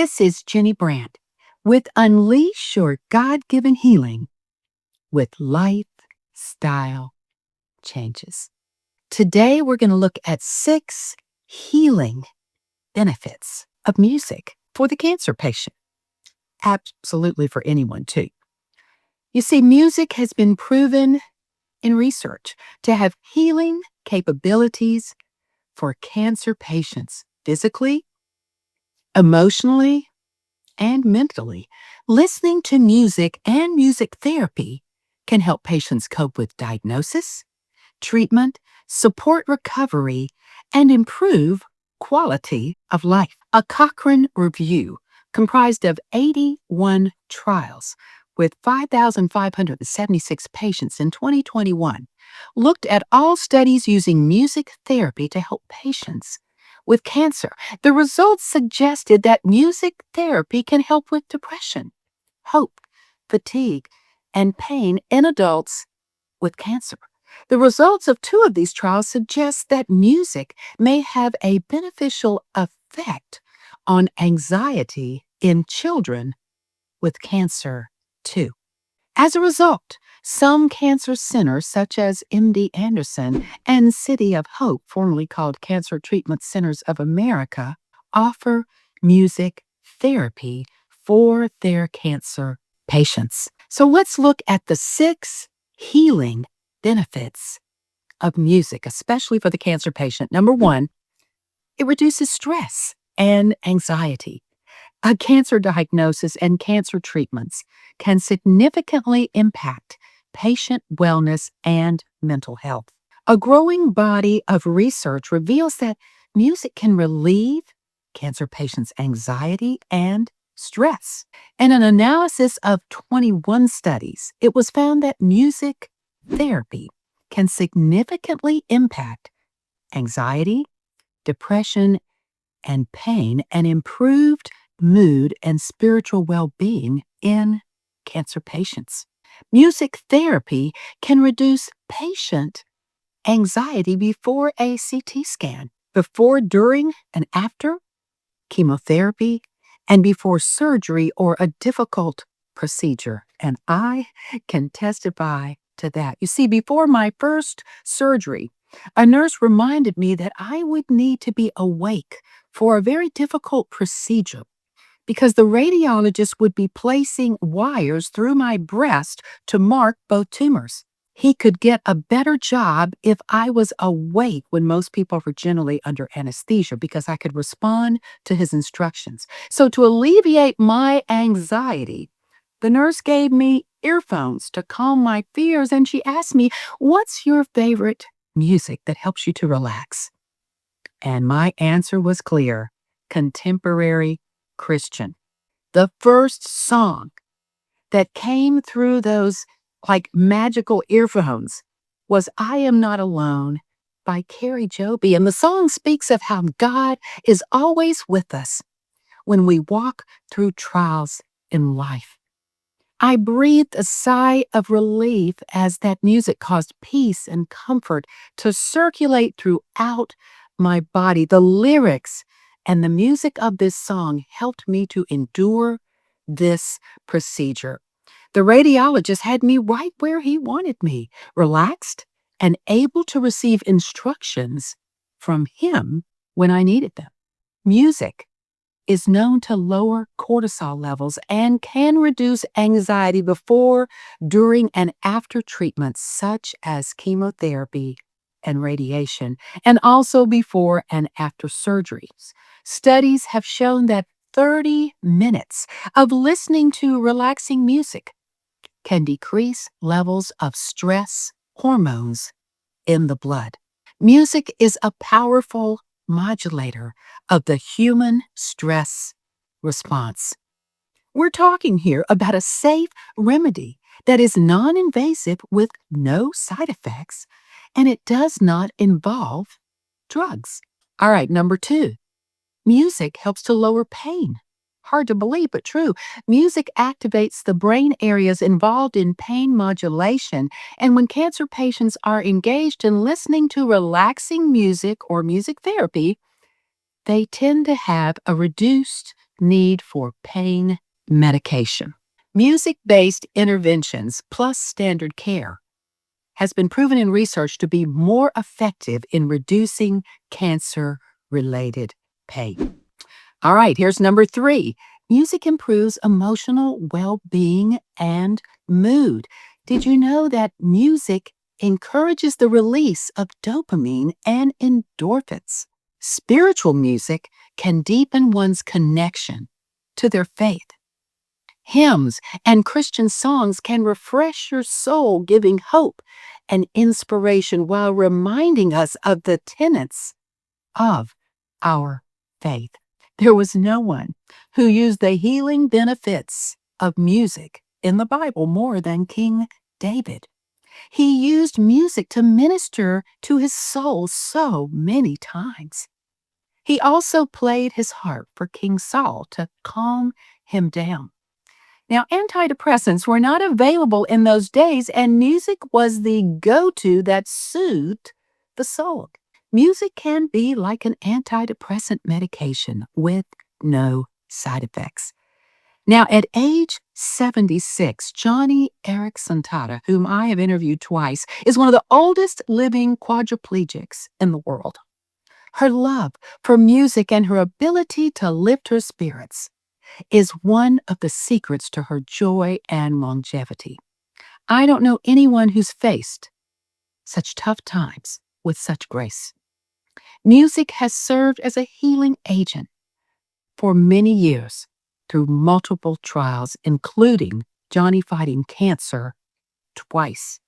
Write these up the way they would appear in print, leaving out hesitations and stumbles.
This is Ginny Brant with Unleash Your God-Given Healing with Lifestyle Changes. Today, we're going to look at 6 healing benefits of music for the cancer patient. Absolutely for anyone, too. You see, music has been proven in research to have healing capabilities for cancer patients physically, emotionally, and mentally. Listening to music and music therapy can help patients cope with diagnosis, treatment, support recovery, and improve quality of life. A Cochrane review comprised of 81 trials with 5,576 patients in 2021 looked at all studies using music therapy to help patients with cancer. The results suggested that music therapy can help with depression, hope, fatigue, and pain in adults with cancer. The results of 2 of these trials suggest that music may have a beneficial effect on anxiety in children with cancer, too. As a result, some cancer centers, such as MD Anderson and City of Hope, formerly called Cancer Treatment Centers of America, offer music therapy for their cancer patients. So let's look at the 6 healing benefits of music, especially for the cancer patient. Number 1, it reduces stress and anxiety. A cancer diagnosis and cancer treatments can significantly impact patient wellness and mental health. A growing body of research reveals that music can relieve cancer patients' anxiety and stress. In an analysis of 21 studies, it was found that music therapy can significantly impact anxiety, depression, and pain, and improved mood and spiritual well-being in cancer patients. Music therapy can reduce patient anxiety before a CT scan, before, during, and after chemotherapy, and before surgery or a difficult procedure. And I can testify to that. You see, before my first surgery, a nurse reminded me that I would need to be awake for a very difficult procedure because the radiologist would be placing wires through my breast to mark both tumors. He could get a better job if I was awake when most people were generally under anesthesia because I could respond to his instructions. So to alleviate my anxiety, the nurse gave me earphones to calm my fears, and she asked me, "What's your favorite music that helps you to relax?" And my answer was clear: contemporary Christian. The first song that came through those like magical earphones was "I Am Not Alone" by Carrie Joby. And the song speaks of how God is always with us when we walk through trials in life. I breathed a sigh of relief as that music caused peace and comfort to circulate throughout my body. The lyrics and the music of this song helped me to endure this procedure. The radiologist had me right where he wanted me, relaxed and able to receive instructions from him when I needed them. Music is known to lower cortisol levels and can reduce anxiety before, during, and after treatments such as chemotherapy and radiation, and also before and after surgeries. Studies have shown that 30 minutes of listening to relaxing music can decrease levels of stress hormones in the blood. Music is a powerful modulator of the human stress response. We're talking here about a safe remedy that is non-invasive with no side effects, and it does not involve drugs. All right, number 2, music helps to lower pain. Hard to believe, but true. Music activates the brain areas involved in pain modulation, and when cancer patients are engaged in listening to relaxing music or music therapy, they tend to have a reduced need for pain medication. Music-based interventions plus standard care has been proven in research to be more effective in reducing cancer-related pain. All right, here's number 3. Music improves emotional well-being and mood. Did you know that music encourages the release of dopamine and endorphins? Spiritual music can deepen one's connection to their faith. Hymns and Christian songs can refresh your soul, giving hope and inspiration while reminding us of the tenets of our faith. There was no one who used the healing benefits of music in the Bible more than King David. He used music to minister to his soul so many times. He also played his harp for King Saul to calm him down. Now, antidepressants were not available in those days, and music was the go-to that soothed the soul. Music can be like an antidepressant medication with no side effects. Now, at age 76, Johnny Erickson Tata, whom I have interviewed twice, is one of the oldest living quadriplegics in the world. Her love for music and her ability to lift her spirits is one of the secrets to her joy and longevity. I don't know anyone who's faced such tough times with such grace. Music has served as a healing agent for many years through multiple trials, including Johnny fighting cancer twice.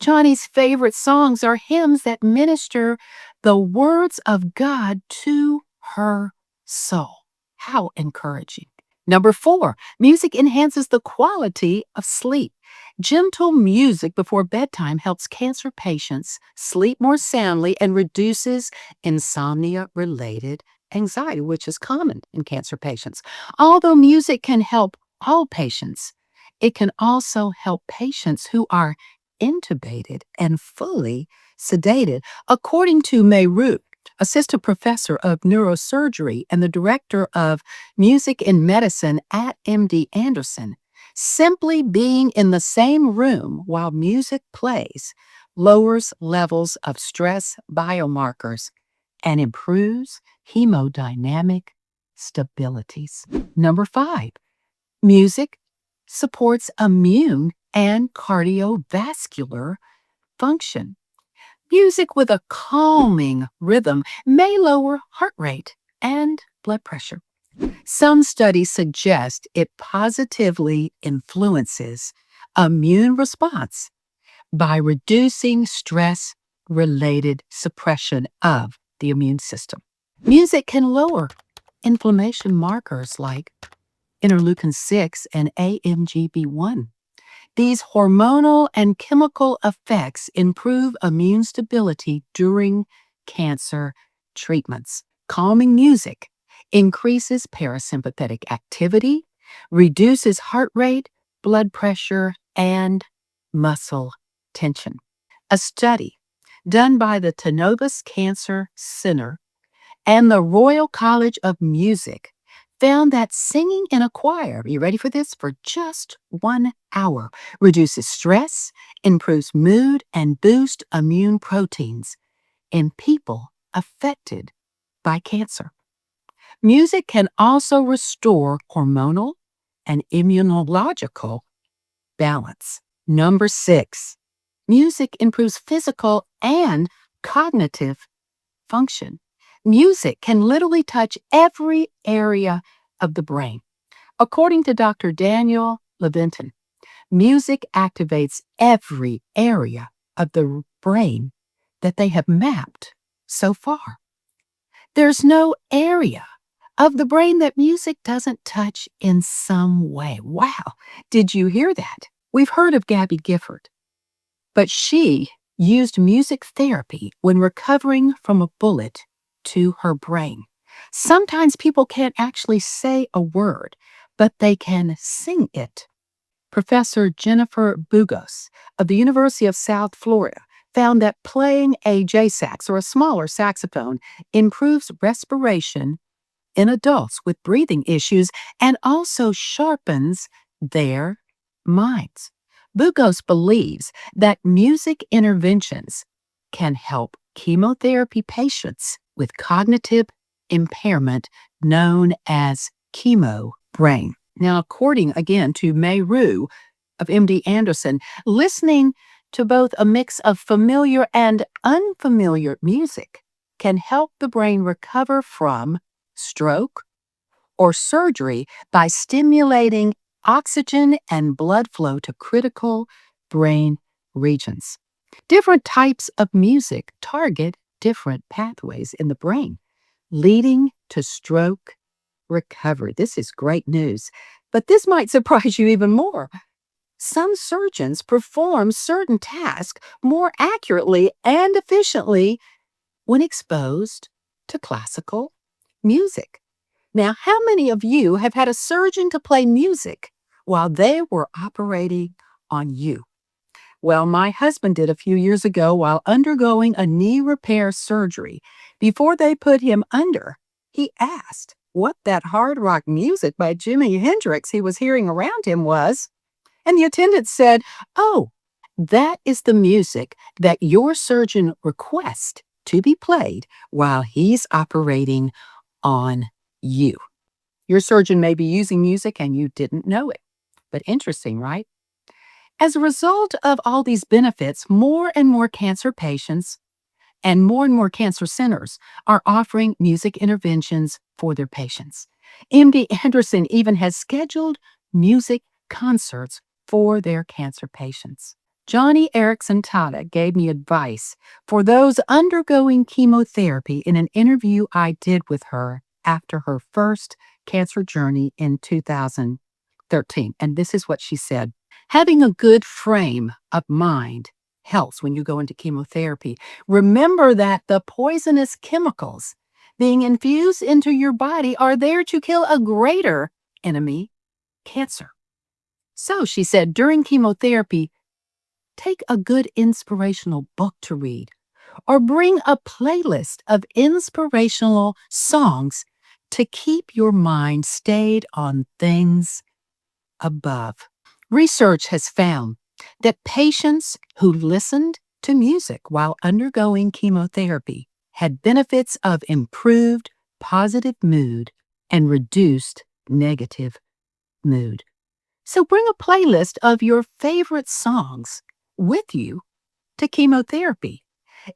Johnny's favorite songs are hymns that minister the words of God to her soul. How encouraging. Number 4, music enhances the quality of sleep. Gentle music before bedtime helps cancer patients sleep more soundly and reduces insomnia-related anxiety, which is common in cancer patients. Although music can help all patients, it can also help patients who are intubated and fully sedated. According to May Root, assistant professor of neurosurgery and the director of music and medicine at MD Anderson, simply being in the same room while music plays lowers levels of stress biomarkers and improves hemodynamic stabilities. Number 5, music supports immune and cardiovascular function. Music with a calming rhythm may lower heart rate and blood pressure. Some studies suggest it positively influences immune response by reducing stress-related suppression of the immune system. Music can lower inflammation markers like interleukin-6 and AMGB1. These hormonal and chemical effects improve immune stability during cancer treatments. Calming music increases parasympathetic activity, reduces heart rate, blood pressure, and muscle tension. A study done by the Tenovus Cancer Center and the Royal College of Music found that singing in a choir, you ready for this, for just 1 hour reduces stress, improves mood, and boosts immune proteins in people affected by cancer. Music can also restore hormonal and immunological balance. Number 6, music improves physical and cognitive function. Music can literally touch every area of the brain. According to Dr. Daniel Levinton, music activates every area of the brain that they have mapped so far. There's no area of the brain that music doesn't touch in some way. Wow, did you hear that? We've heard of Gabby Gifford, but she used music therapy when recovering from a bullet to her brain. Sometimes people can't actually say a word, but they can sing it. Professor Jennifer Bugos of the University of South Florida found that playing a J-sax or a smaller saxophone improves respiration in adults with breathing issues and also sharpens their minds. Bugos believes that music interventions can help chemotherapy patients with cognitive impairment known as chemo brain. Now, according again to May Rue of MD Anderson, listening to both a mix of familiar and unfamiliar music can help the brain recover from stroke or surgery by stimulating oxygen and blood flow to critical brain regions. Different types of music target different pathways in the brain, leading to stroke recovery. This is great news, but this might surprise you even more. Some surgeons perform certain tasks more accurately and efficiently when exposed to classical music. Now, how many of you have had a surgeon to play music while they were operating on you? Well, my husband did a few years ago while undergoing a knee repair surgery. Before they put him under, he asked what that hard rock music by Jimi Hendrix he was hearing around him was. And the attendant said, "Oh, that is the music that your surgeon requests to be played while he's operating on you." Your surgeon may be using music and you didn't know it. But interesting, right? As a result of all these benefits, more and more cancer patients and more cancer centers are offering music interventions for their patients. MD Anderson even has scheduled music concerts for their cancer patients. Johnny Erickson Tata gave me advice for those undergoing chemotherapy in an interview I did with her after her first cancer journey in 2013. And this is what she said. Having a good frame of mind helps when you go into chemotherapy. Remember that the poisonous chemicals being infused into your body are there to kill a greater enemy, cancer. So, she said, during chemotherapy, take a good inspirational book to read or bring a playlist of inspirational songs to keep your mind stayed on things above. Research has found that patients who listened to music while undergoing chemotherapy had benefits of improved positive mood and reduced negative mood. So bring a playlist of your favorite songs with you to chemotherapy.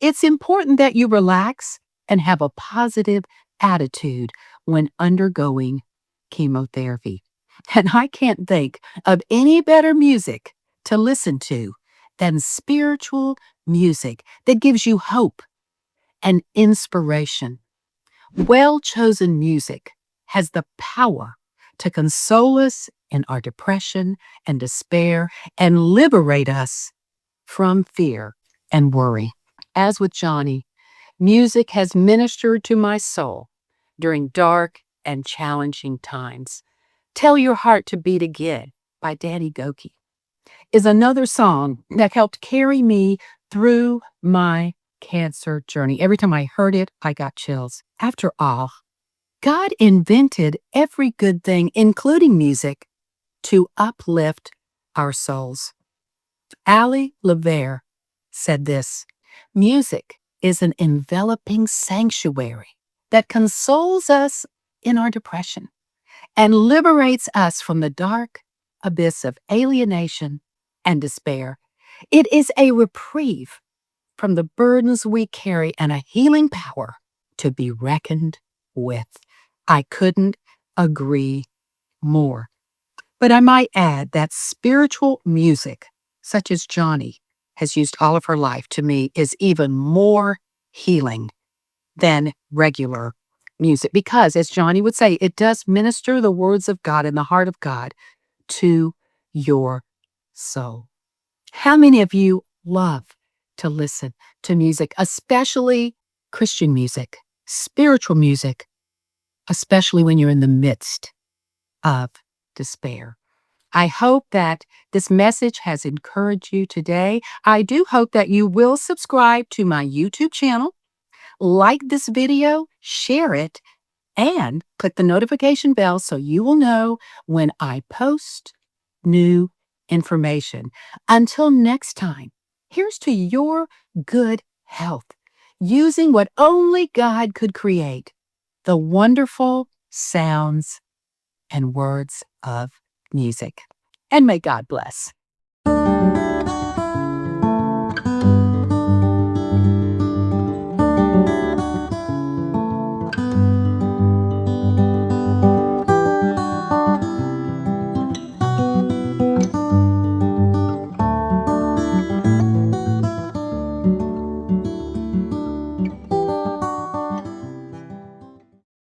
It's important that you relax and have a positive attitude when undergoing chemotherapy. And I can't think of any better music to listen to than spiritual music that gives you hope and inspiration. Well-chosen music has the power to console us in our depression and despair and liberate us from fear and worry. As with Johnny, music has ministered to my soul during dark and challenging times. Tell Your Heart to Beat Again by Danny Gokey is another song that helped carry me through my cancer journey. Every time I heard it, I got chills. After all, God invented every good thing, including music, to uplift our souls. Ali LeVere said this: music is an enveloping sanctuary that consoles us in our depression and liberates us from the dark abyss of alienation and despair. It is a reprieve from the burdens we carry and a healing power to be reckoned with. I couldn't agree more. But I might add that spiritual music, such as Johnny has used all of her life, to me is even more healing than regular music because, as Johnny would say, it does minister the words of God and the heart of God to your soul. How many of you love to listen to music, especially Christian music, spiritual music, especially when you're in the midst of despair? I hope that this message has encouraged you today. I do hope that you will subscribe to my YouTube channel, like this video, share it, and click the notification bell so you will know when I post new information. Until next time, here's to your good health, using what only God could create, the wonderful sounds and words of music. And may God bless.